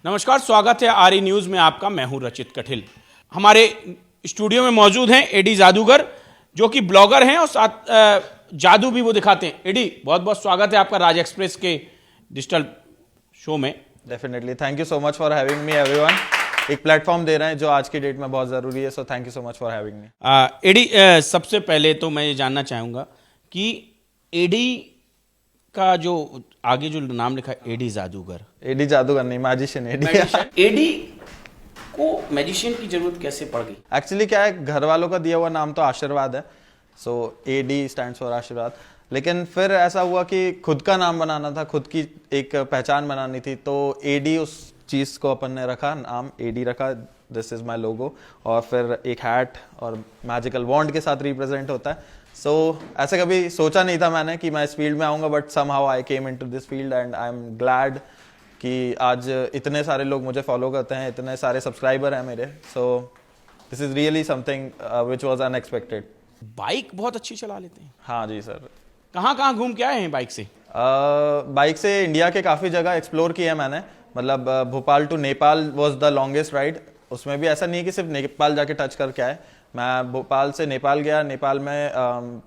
नमस्कार, स्वागत है आरई न्यूज में आपका। मैं हूं रचित कठिल। हमारे स्टूडियो में मौजूद हैं एडी जादूगर, जो कि ब्लॉगर हैं और साथ जादू भी वो दिखाते हैं। एडी, बहुत बहुत स्वागत है आपका राज एक्सप्रेस के डिजिटल शो में। Definitely, thank you so much for having me everyone. एक प्लेटफॉर्म दे रहे हैं जो आज की डेट में बहुत ज़रूरी है, so thank you so much for having me. एडी, सबसे पहले तो मैं ये जानना चाहूँगा कि एडी का जो आगे जो नाम लिखा है एडी जादूगर, एडी जादूगर नहीं, मैजिशियन एडी। एडी को मैजिशियन की जरूरत कैसे पड़ गई? एक्चुअली क्या है, घर वालों का दिया हुआ नाम तो आशीर्वाद है, सो एडी स्टैंड्स फॉर आशीर्वाद। लेकिन फिर ऐसा हुआ कि खुद का नाम बनाना था, खुद की एक पहचान बनानी थी, तो एडी उस चीज़ को अपन ने रखा, नाम एडी रखा, दिस इज़ माई लोगो। और फिर एक हैट और मैजिकल वॉन्ड के साथ रिप्रेजेंट होता है। सो ऐसे कभी सोचा नहीं था मैंने कि मैं इस फील्ड में आऊँगा, but somehow I came into this field and I am glad कि आज इतने सारे लोग मुझे फॉलो करते हैं, इतने सारे सब्सक्राइबर हैं मेरे। So this is really something which was unexpected. Bike बहुत अच्छी चला लेते हैं। हाँ जी सर। कहाँ घूम के आए हैं बाइक से? बाइक से इंडिया के काफ़ी जगह एक्सप्लोर किया है मैंने। मतलब Bhopal to Nepal was the longest ride. उसमें भी ऐसा नहीं है कि सिर्फ नेपाल जाके टच करके आए। मैं भोपाल से नेपाल गया। नेपाल में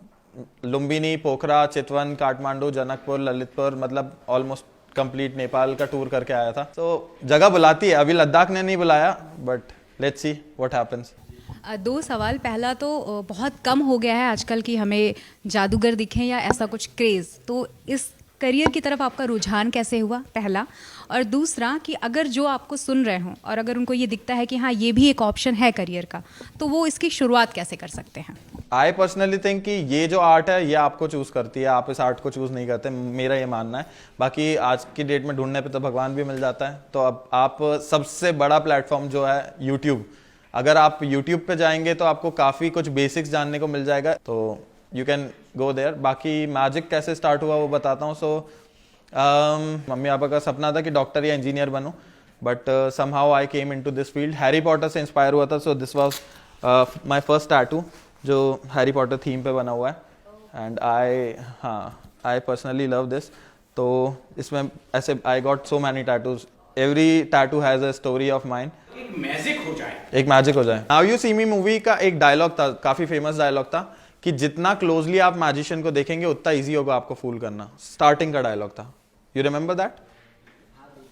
लुम्बिनी, पोखरा, चितवन, काठमांडू, जनकपुर, ललितपुर, मतलब ऑलमोस्ट कंप्लीट नेपाल का टूर करके आया था। तो जगह बुलाती है, अभी लद्दाख ने नहीं बुलाया, but let's see what happens. दो सवाल। पहला तो बहुत कम हो गया है आजकल कि हमें जादूगर दिखें या ऐसा कुछ क्रेज़, तो इस करियर की तरफ आपका रुझान कैसे हुआ, पहला। और दूसरा कि अगर जो आपको सुन रहे हों और अगर उनको ये दिखता है कि हाँ ये भी एक ऑप्शन है करियर का, तो वो इसकी शुरुआत कैसे कर सकते हैं? आई पर्सनली थिंक कि ये जो आर्ट है ये आपको चूज़ करती है, आप इस आर्ट को चूज़ नहीं करते, मेरा ये मानना है। बाकी आज की डेट में ढूंढने पे तो भगवान भी मिल जाता है। तो अब आप सबसे बड़ा प्लेटफॉर्म जो है यूट्यूब, अगर आप यूट्यूब पे जाएंगे तो आपको काफ़ी कुछ बेसिक्स जानने को मिल जाएगा, तो यू कैन गो देयर। बाकी मैजिक कैसे स्टार्ट हुआ वो बताता हूँ। सो मम्मी पापा का सपना था कि डॉक्टर या इंजीनियर बनूं, but somehow I came into this field. Harry Potter से इंस्पायर हुआ था, so this was my first tattoo जो हैरी पॉटर थीम पे बना हुआ है। And I personally love this. तो इसमें ऐसे I got so many tattoos, every tattoo has a story of mine. एक मैजिक हो जाए, एक मैजिक हो जाए। Now you see me movie का एक डायलॉग था, काफी फेमस डायलॉग था कि जितना क्लोजली आप मैजिशियन को देखेंगे उतना इजी होगा आपको फूल करना। स्टार्टिंग का डायलॉग था। You remember that?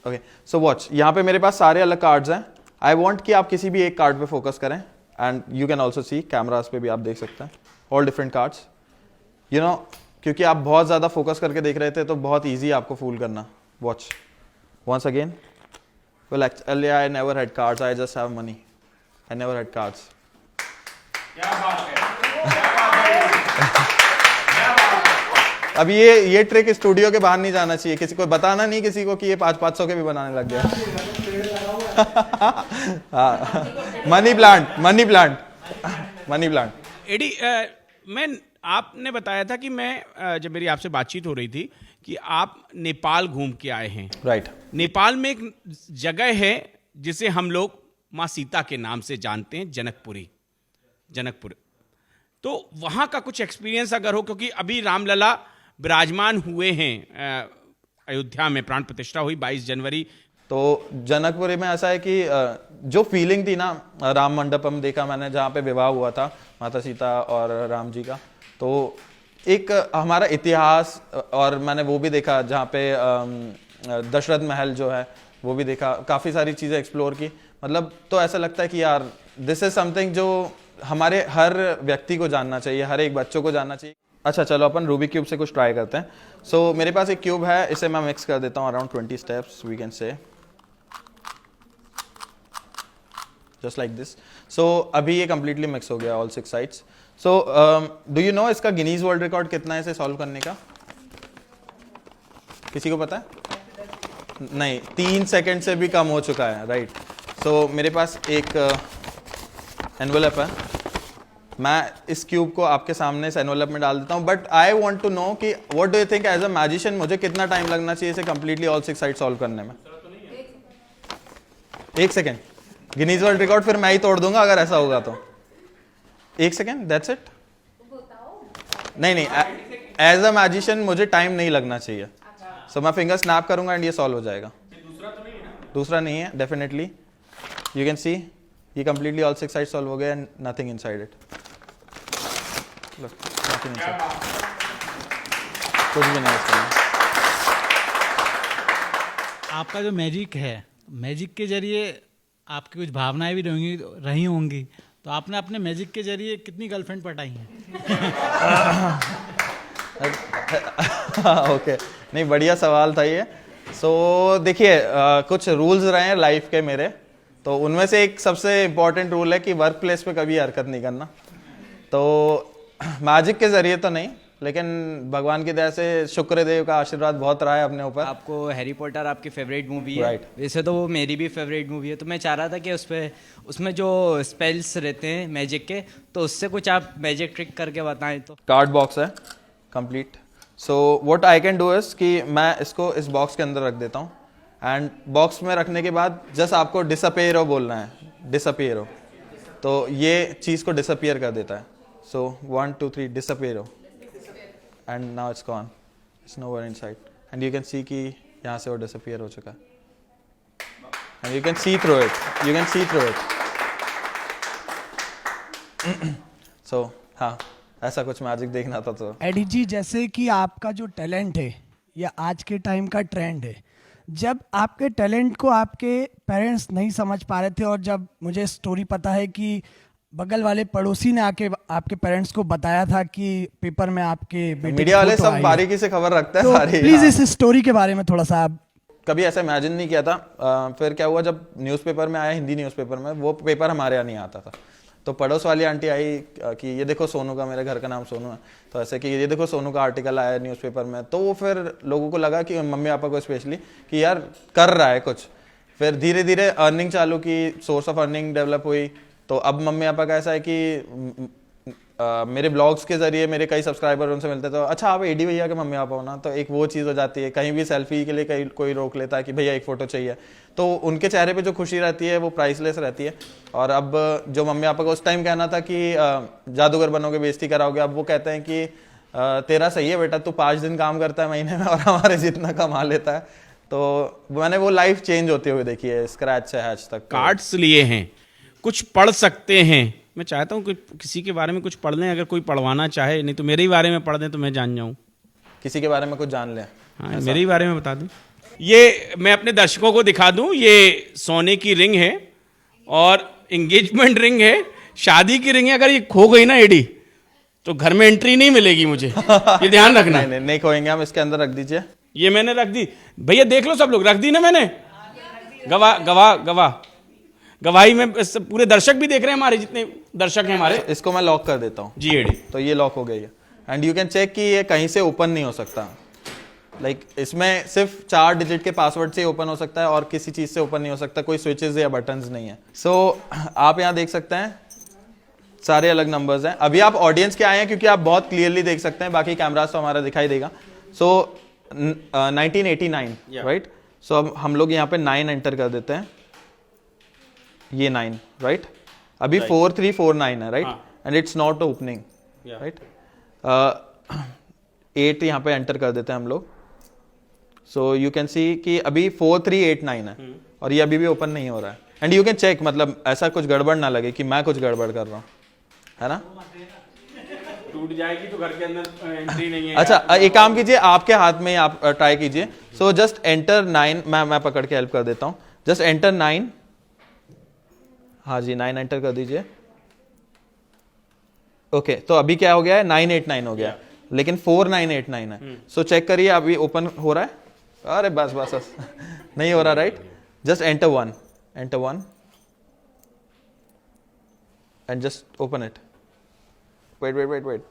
Okay, so watch, यहाँ पे मेरे पास सारे अलग कार्ड्स हैं। आई वॉन्ट कि आप किसी भी एक कार्ड पे फोकस करें, and you can also see cameras पे भी आप देख सकते हैं all different cards. You know, क्योंकि आप बहुत ज़्यादा फोकस करके देख रहे थे तो बहुत ईजी आपको फूल करना। Watch once again. Well, actually, I never had cards. I just have money. I never had cards. क्या बात है? अब ये ट्रिक स्टूडियो के बाहर नहीं जाना चाहिए, किसी को बताना नहीं, किसी को कि ये 500 के भी बनाने लग गया। Money plant. एडी, आपने बताया था कि मैं जब मेरी आपसे बातचीत हो रही थी कि आप नेपाल घूम के आए हैं। राइट। नेपाल में एक जगह है जिसे हम लोग माँ सीता के नाम से जानते हैं, जनकपुर। तो वहाँ का कुछ एक्सपीरियंस अगर हो, क्योंकि अभी रामलला विराजमान हुए हैं अयोध्या में, प्राण प्रतिष्ठा हुई 22 जनवरी। तो जनकपुरी में ऐसा है कि जो फीलिंग थी ना, राम मंडपम देखा मैंने जहाँ पे विवाह हुआ था माता सीता और राम जी का, तो एक हमारा इतिहास, और मैंने वो भी देखा जहाँ पे दशरथ महल जो है वो भी देखा, काफ़ी सारी चीज़ें एक्सप्लोर की। मतलब तो ऐसा लगता है कि यार दिस इज समथिंग जो हमारे हर व्यक्ति को जानना चाहिए, हर एक बच्चों को जानना चाहिए। अच्छा चलो अपन रूबिक क्यूब से कुछ ट्राई करते हैं। सो मेरे पास एक क्यूब है, इसे मैं मिक्स कर देता हूँ around 20 steps we can say, just like this. So अभी ये कंप्लीटली मिक्स हो गया all 6 sides. So do you know इसका गिनीज वर्ल्ड रिकॉर्ड कितना है इसे सॉल्व करने का? किसी को पता है? नहीं, 3 सेकेंड से भी कम हो चुका है। राइट। सो मेरे पास एक एनवेलप है, मैं इस क्यूब को आपके सामने इस एनवेलप में डाल देता हूँ, but I want to know कि what do you think as a magician मुझे कितना टाइम लगना चाहिए इसे कंप्लीटली ऑल 6 साइड सॉल्व करने में? 1 सेकेंड। गिनीज वर्ल्ड रिकॉर्ड फिर मैं ही तोड़ दूंगा अगर ऐसा होगा तो। 1 सेकेंड, दैट्स इट। नहीं, एज अ मैजिशियन मुझे टाइम नहीं लगना चाहिए। सो मैं फिंगर स्नैप करूंगा एंड ये सॉल्व हो जाएगा। दूसरा नहीं है डेफिनेटली. यू कैन सी ये कंप्लीटली ऑल 6 साइड सॉल्व हो गया and nothing inside it. Nothing inside, कुछ भी नहीं इसमें. आपका जो मैजिक है, मैजिक के जरिए आपकी कुछ भावनाएं भी रही होंगी, तो आपने अपने मैजिक के जरिए कितनी गर्लफ्रेंड पटाई हैं? ओके नहीं, बढ़िया सवाल था ये. सो देखिए कुछ रूल्स रहे हैं लाइफ के मेरे, तो उनमें से एक सबसे इम्पोर्टेंट रूल है कि वर्क प्लेस पे कभी हरकत नहीं करना. तो मैजिक के जरिए तो नहीं, लेकिन भगवान की दया से शुक्रदेव का आशीर्वाद बहुत रहा है अपने ऊपर. आपको हैरी पॉटर आपकी फेवरेट मूवी है. Right. वैसे तो वो मेरी भी फेवरेट मूवी है, तो मैं चाह रहा था कि उसमें जो स्पेल्स रहते हैं मैजिक के, तो उससे कुछ आप मैजिक ट्रिक करके बताएं तो. कार्ड बॉक्स है complete. So what I can do is कि मैं इसको इस बॉक्स के अंदर रख देता हूँ, एंड बॉक्स में रखने के बाद जस्ट आपको डिसअपियर बोलना है, डिसअपियर. तो ये चीज़ को डिसअपियर कर देता है. So 1 2 3 disappear, and now it's gone, it's nowhere inside. And you can see कि यहाँ से वो डिसअपियर हो चुका है, and you can see through it, you can see through it. So हाँ, ऐसा कुछ मैजिक देखना था. तो एडी जी, जैसे कि आपका जो टैलेंट है या आज के टाइम का ट्रेंड है, जब आपके टैलेंट को आपके पेरेंट्स नहीं समझ पा रहे थे, और जब मुझे स्टोरी पता है कि बगल वाले पड़ोसी ने आके आपके पेरेंट्स को बताया था कि पेपर में आपके बेटे मीडिया वाले सब बारीकी से खबर रखते हैं तो सारी. प्लीज इस स्टोरी के बारे में थोड़ा सा आप. कभी ऐसा इमेजिन नहीं किया था. फिर क्या हुआ, जब न्यूज़पेपर में आया, हिंदी न्यूज़पेपर में, वो पेपर हमारे यहाँ नहीं आता था. तो पड़ोस वाली आंटी आई कि ये देखो सोनू का, मेरे घर का नाम सोनू है, तो ऐसे कि ये देखो सोनू का आर्टिकल आया है न्यूज़पेपर में. तो वो फिर लोगों को लगा कि मम्मी पापा को स्पेशली कि यार कर रहा है कुछ. फिर धीरे धीरे अर्निंग चालू की, सोर्स ऑफ अर्निंग डेवलप हुई. तो अब मम्मी पापा का ऐसा है कि मेरे ब्लॉग्स के जरिए मेरे कई सब्सक्राइबर उनसे मिलते, तो अच्छा आप एडी भैया के मम्मी पापा हो ना, तो एक वो चीज़ हो जाती है. कहीं भी सेल्फी के लिए कोई रोक लेता है कि भैया एक फ़ोटो चाहिए, तो उनके चेहरे पे जो खुशी रहती है वो प्राइसलेस रहती है. और अब जो मम्मी पापा को उस टाइम कहना था कि जादूगर बनोगे, बेइज्जती कराओगे, अब वो कहते हैं कि तेरा सही है बेटा, तू 5 दिन काम करता है महीने में और हमारे जितना कमा लेता है. तो मैंने वो लाइफ चेंज होते हुए देखी है, स्क्रैच से हैच तक. कार्ड्स लिए हैं, कुछ पढ़ सकते हैं. मैं चाहता हूँ कि किसी के बारे में कुछ पढ़ लें, अगर कोई पढ़वाना चाहे. नहीं तो मेरे ही बारे में पढ़ दें तो मैं जान जाऊँ. किसी के बारे में कुछ जान लें. हाँ, मेरे ही बारे में बता दूं. ये मैं अपने दर्शकों को दिखा दूं, ये सोने की रिंग है और एंगेजमेंट रिंग है, शादी की रिंग है. अगर ये खो गई ना एडी, तो घर में एंट्री नहीं मिलेगी मुझे. ये ध्यान रखना. नहीं खोएंगे हम, इसके अंदर रख दीजिए. ये मैंने रख दी भैया, देख लो सब लोग, रख दी ना मैंने. गवाही में पूरे दर्शक भी देख रहे हैं, हमारे जितने दर्शक हैं हमारे. इसको मैं लॉक कर देता हूँ जी एडी. तो ये लॉक हो गई है, एंड यू कैन चेक कि ये कहीं से ओपन नहीं हो सकता. इसमें सिर्फ 4 डिजिट के पासवर्ड से ओपन हो सकता है, और किसी चीज से ओपन नहीं हो सकता. कोई स्विचेस या बटन्स नहीं है. सो आप यहाँ देख सकते हैं सारे अलग नंबर्स हैं. अभी आप ऑडियंस के आए हैं क्योंकि आप बहुत क्लियरली देख सकते हैं, बाकी कैमरास तो हमारा दिखाई देगा. सो 1989 राइट. सो अब हम लोग यहाँ पे 9 एंटर कर देते हैं. ये 9 राइट. अभी 4349 है right, and it's not opening right. 8 यहाँ पे एंटर कर देते हैं हम लोग. सो यू कैन सी कि अभी 4389 है, और ये अभी भी ओपन नहीं हो रहा है. एंड यू कैन चेक, मतलब ऐसा कुछ गड़बड़ ना लगे कि मैं कुछ गड़बड़ कर रहा हूँ, है ना. टूट जाएगी तो घर के अंदर एंट्री नहीं है. अच्छा एक काम कीजिए, आपके हाथ में आप ट्राई कीजिए. So just enter 9. मैं पकड़ के हेल्प कर देता हूँ. Just enter 9. हाँ जी 9 एंटर कर दीजिए. ओके तो अभी क्या हो गया है, 989 हो गया, लेकिन 4989 है. सो चेक करिए अभी ओपन हो रहा है. अरे बस नहीं हो रहा right. Just enter 1 and just open it. Wait.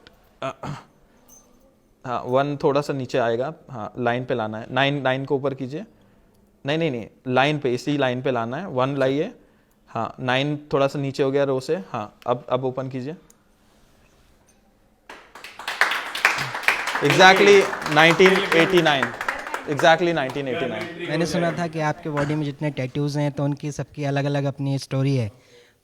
हाँ 1 थोड़ा सा नीचे आएगा. हाँ लाइन पे लाना है. 9 को ऊपर कीजिए. नहीं लाइन पे, इसी लाइन पे लाना है. 1 लाइए. हाँ 9 थोड़ा सा नीचे हो गया रो से. हाँ अब ओपन कीजिए. एग्जैक्टली 1989. एग्जैक्टली 1989. मैंने सुना था कि आपके बॉडी में जितने टैटूज हैं तो उनकी सबकी अलग अलग अपनी स्टोरी है.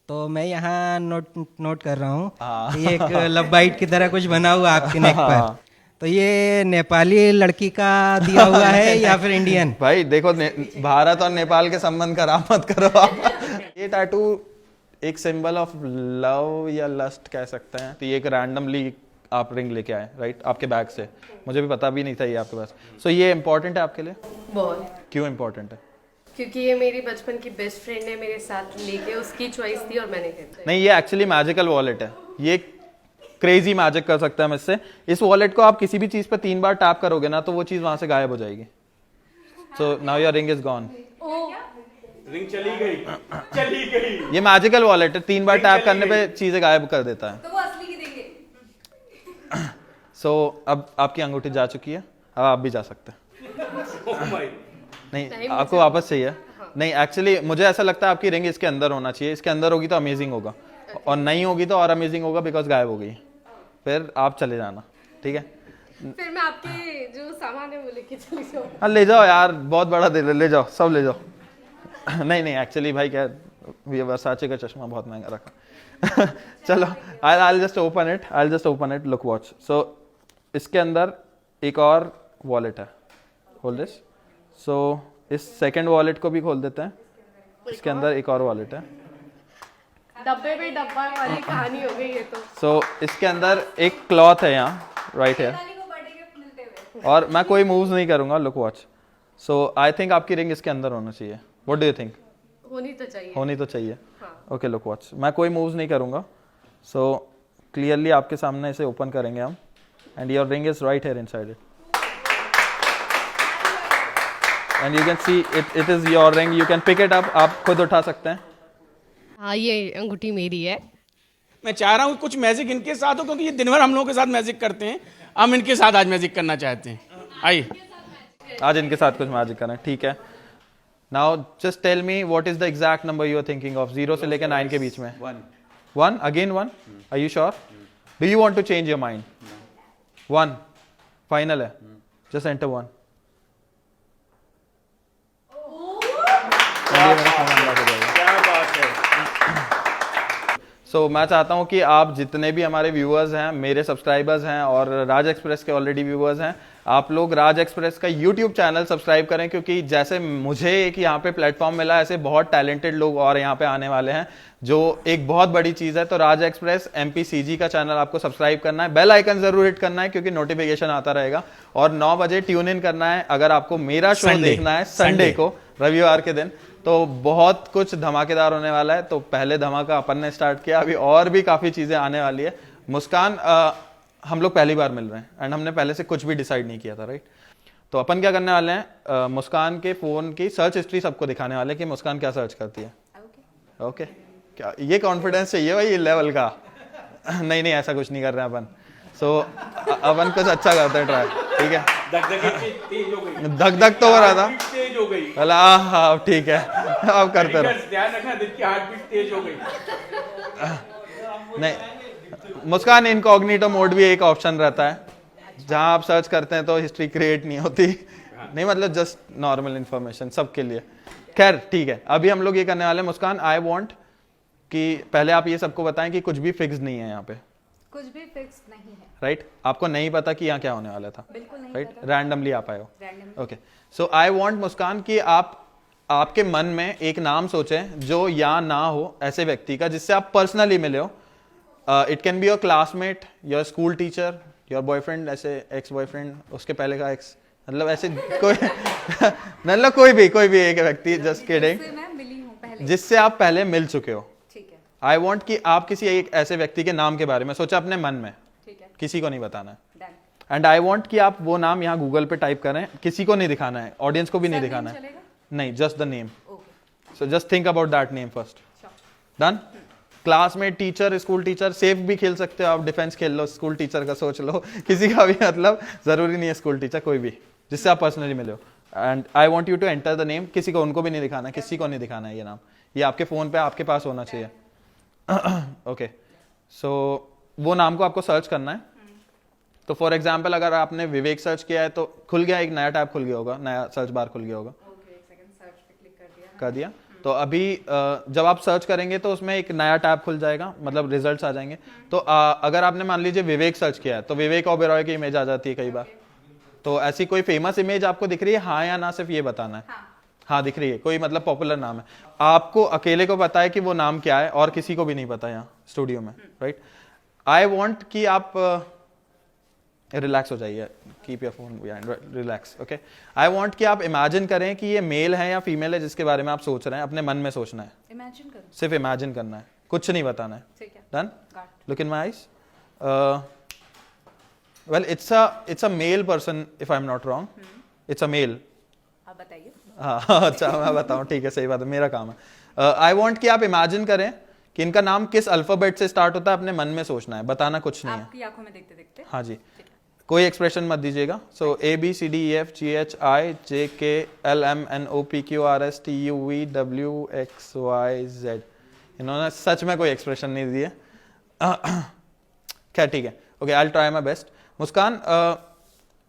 तो मैं यहाँ नोट कर रहा हूँ कि एक लव बाइट की तरह कुछ बना हुआ आपके नेक पर. तो ये नेपाली लड़की का दिया हुआ है या फिर इंडियन? भाई देखो भारत और नेपाल के संबंध खराब मत करो आप। ये टैटू एक सिंबल ऑफ लव या लस्ट कह सकते हैं। तो ये एक रैंडमली आप रिंग लेके आए, राइट, आपके बैग से, मुझे भी पता भी नहीं था ये आपके पास। सो ये इम्पोर्टेंट है आपके लिए? बहुत। क्यों इम्पोर्टेंट है? क्योंकि ये मेरी बचपन की बेस्ट फ्रेंड है, मेरे साथ लेके उसकी चॉइस थी और मैंने खरीदा। नहीं, ये एक्चुअली मैजिकल वॉलेट है, ये क्रेजी मैजिक कर सकते हैं हम इससे। इस वॉलेट को आप किसी भी चीज पे 3 बार टैप करोगे ना तो वो चीज वहां से गायब हो जाएगी। So now your ring is gone. Ring चली गई, चली गई। ये मैजिकल वॉलेट है, 3 बार टैप करने पे चीजें गायब कर देता है। तो वो असली की देंगे। सो अब आपकी अंगूठी जा चुकी है, अब आप भी जा सकते हैं। नहीं, आपको वापस चाहिए? नहीं, एक्चुअली मुझे ऐसा लगता है आपकी रिंग इसके अंदर होना चाहिए। इसके अंदर होगी तो अमेजिंग होगा, और नहीं होगी तो और अमेजिंग होगा बिकॉज गायब हो गई। फिर आप चले जाना, ठीक है? फिर मैं आपके जो सामान है वो लेके चली जाऊँ। हाँ ले जाओ यार, बहुत बड़ा दिल है, ले जाओ, सब ले जाओ। नहीं एक्चुअली भाई क्या, ये वर्साचे का चश्मा बहुत महंगा रखा। चलो, I'll just open it, look watch। So इसके अंदर एक और वॉलेट है, होल्ड दिस। सो इस सेकंड वॉलेट को भी खोल देते हैं, इसके अंदर एक और वॉलेट है। डब्बे में डब्बा वाली कहानी हो गई है तो। सो इसके अंदर एक क्लॉथ है यहाँ, राइट है, और मैं कोई मूव्स नहीं करूंगा, look watch. So I think आपकी रिंग इसके अंदर होना चाहिए। What do you think? होनी तो चाहिए। होनी तो चाहिए। ओके, लुक वॉच, मैं कोई मूव्स नहीं करूंगा। सो क्लियरली आपके सामने इसे ओपन करेंगे हम, and your ring is right here inside it, and you can see it is your ring. You can pick it up, आप खुद उठा सकते हैं। हाँ, ये अंगूठी मेरी है। मैं चाह रहा हूँ कुछ मैजिक इनके साथ हो, क्योंकि ये दिन भर हम लोगों के साथ मैजिक करते हैं, हम इनके साथ आज मैजिक करना चाहते हैं। आइए, आज इनके साथ कुछ मैजिक करें, ठीक है? Now just tell me what is the exact number you are thinking of, 0 से लेकर 9 के बीच में। 1 again 1, are you sure? Do you want to change your mind? 1 final है, जस्ट एंटर 1। सो मैं चाहता हूं कि आप जितने भी हमारे व्यूअर्स हैं, मेरे सब्सक्राइबर्स हैं और राज एक्सप्रेस के ऑलरेडी व्यूअर्स हैं, आप लोग राज एक्सप्रेस का यूट्यूब चैनल सब्सक्राइब करें, क्योंकि जैसे मुझे एक यहाँ पे प्लेटफॉर्म मिला, ऐसे बहुत टैलेंटेड लोग और यहाँ पे आने वाले हैं, जो एक बहुत बड़ी चीज़ है। तो राज एक्सप्रेस MPCG का चैनल आपको सब्सक्राइब करना है, बेल आइकन जरूर हिट करना है क्योंकि नोटिफिकेशन आता रहेगा, और 9 बजे ट्यून इन करना है अगर आपको मेरा शो देखना है संडे को, रविवार के दिन। तो बहुत कुछ धमाकेदार होने वाला है। तो पहले धमाका अपन ने स्टार्ट किया, अभी और भी काफ़ी चीज़ें आने वाली है। मुस्कान, हम लोग पहली बार मिल रहे हैं एंड हमने पहले से कुछ भी डिसाइड नहीं किया था, राइट? तो अपन क्या करने वाले हैं, मुस्कान के फ़ोन की सर्च हिस्ट्री सबको दिखाने वाले कि मुस्कान क्या सर्च करती है। ओके, क्या ये कॉन्फिडेंस चाहिए भाई, ये लेवल का? नहीं, ऐसा कुछ नहीं कर रहे हैं अपन। सो अपन कुछ अच्छा करते हैं, ट्राई, ठीक है? धक धक तो हो रहा था, तेज हो गई। हाँ ठीक है, अब करते रहो। ध्यान रखना, दिल की हार्ट बीट तेज हो गई। नहीं, मुस्कान इनकॉग्निटो मोड भी एक ऑप्शन रहता है, जहां आप सर्च करते हैं तो हिस्ट्री क्रिएट नहीं होती। नहीं मतलब जस्ट नॉर्मल इंफॉर्मेशन सबके लिए। खैर ठीक है, अभी हम लोग ये करने वाले हैं। मुस्कान, आई वांट कि पहले आप ये सबको बताएं कि कुछ भी फिक्स नहीं है यहाँ पे, कुछ भी फिक्स नहीं है। राइट? आपको नहीं पता कि यहाँ क्या होने वाला था, बिल्कुल नहीं राइट? पता। रैंडमली आप आए हो, Randomly। Okay. So I want Muskan कि आप आपके मन में एक नाम सोचें जो या ना हो ऐसे व्यक्ति का जिससे आप पर्सनली मिले हो। It can be your classmate, your school teacher, your boyfriend, ऐसे एक्स बॉयफ्रेंड, उसके पहले का एक्स, मतलब ऐसे कोई मतलब कोई भी एक व्यक्ति, जस्ट किडिंग, जिससे मैं मिली हूँ पहले। जिससे आप पहले मिल चुके हो। ठीक है, आई वांट कि आप किसी एक ऐसे व्यक्ति के नाम के बारे में सोचा अपने मन में, ठीक है, किसी को नहीं बताना है। डन। एंड आई वांट कि आप वो नाम यहाँ गूगल पे टाइप करें, किसी को नहीं दिखाना है, ऑडियंस को भी नहीं दिखाना है, चलेगा? नहीं, just the name. Okay, so just think about that name first. Sure. Done? Classmate, teacher, school teacher, safe भी खेल सकते हो आप, डिफेंस खेल लो, स्कूल टीचर का सोच लो, किसी का भी, मतलब जरूरी नहीं है स्कूल टीचर, कोई भी जिससे आप पर्सनली मिले हो। And I want you to enter the name, किसी को, उनको भी नहीं दिखाना है, किसी को नहीं दिखाना है ये नाम, ये आपके फोन पे आपके पास होना चाहिए। ओके, सो वो नाम को आपको सर्च करना है। तो फॉर एग्जाम्पल अगर आपने विवेक सर्च किया है तो खुल गया, एक नया टैब खुल गया होगा, नया सर्च बार खुल गया होगा। ओके, एक सेकंड, सर्च पे क्लिक कर दिया। कर दिया? तो अभी जब आप सर्च करेंगे तो उसमें एक नया टैब खुल जाएगा, मतलब रिजल्ट्स आ जाएंगे। तो अगर आपने मान लीजिए विवेक सर्च किया है तो विवेक ओबेरॉय की इमेज आ जाती है कई बार। तो ऐसी कोई फेमस इमेज आपको दिख रही है, हाँ या ना, सिर्फ ये बताना है। हाँ दिख रही है, कोई मतलब पॉपुलर नाम है, आपको अकेले को पता है कि वो नाम क्या है और किसी को भी नहीं पता यहाँ स्टूडियो में, राइट। आई वॉन्ट कि आप रिलैक्स हो जाइए, keep your phone behind, relax, okay. I want कि आप इमेजिन करें कि ये मेल है या फीमेल है जिसके बारे में आप सोच रहे हैं, अपने मन में सोचना है, इमेजिन करो, सिर्फ इमेजिन करना है, कुछ नहीं बताना है। ठीक है, done. Look in my eyes. Well it's a male person if I am not wrong, it's a male. आप बताइए। हाँ अच्छा मैं बताऊं, ठीक है, सही बात है, मेरा काम है। आई वॉन्ट कि आप इमेजिन करें कि इनका नाम किस अल्फाबेट से स्टार्ट होता है, अपने मन में सोचना है, बताना कुछ नहीं है। आपकी आंखों में देखते देखते। हाँ जी, कोई एक्सप्रेशन मत दीजिएगा। सो ABCDEFGHIJKLMNOPQRSTUVWXYZ, इन्होंने सच में कोई एक्सप्रेशन नहीं दिए। क्या, ठीक है, okay, I will try my best. Muskan,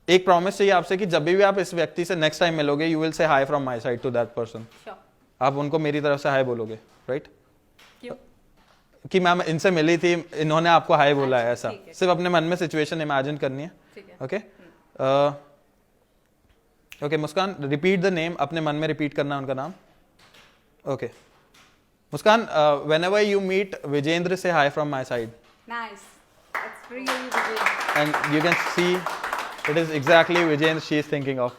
एक प्रॉमिस चाहिए आपसे कि जब भी आप इस व्यक्ति से नेक्स्ट टाइम मिलोगे, you will say hi from my side to that person. आप उनको मेरी तरफ से हाई बोलोगे, राइट? क्यों? कि मैम इनसे मिली थी, इन्होंने आपको हाई बोला है, ऐसा। सिर्फ अपने मन में सिचुएशन इमेजिन करनी है, okay? Okay Muskan, repeat the name, अपने मन में रिपीट करना है उनका नाम, okay. Muskan, whenever you meet Vijendra, say hi from my side. Nice. That's really Vijay. And you can see it is exactly Vijendra she is thinking of.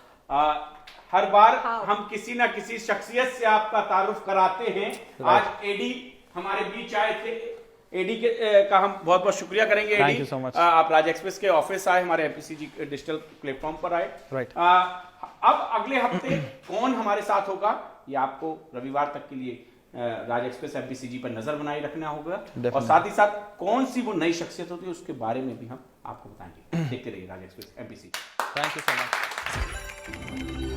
हर बार हम किसी ना किसी शख्सियत से आपका तारुफ कराते हैं। आज एडी हमारे बीच आए थे, एडी का हम बहुत बहुत शुक्रिया करेंगे। Thank you so much. आप राज एक्सप्रेस के ऑफिस आए, हमारे एपीसीजी डिजिटल प्लेटफॉर्म पर आए। Right. अब अगले हफ्ते कौन हमारे साथ होगा, ये आपको रविवार तक के लिए राज एक्सप्रेस एमपीसीजी पर नजर बनाए रखना होगा, और साथ ही साथ कौन सी वो नई शख्सियत होती है उसके बारे में भी हम आपको बताएंगे। देखते रहिए Raj Express MPCG. Thank you so much.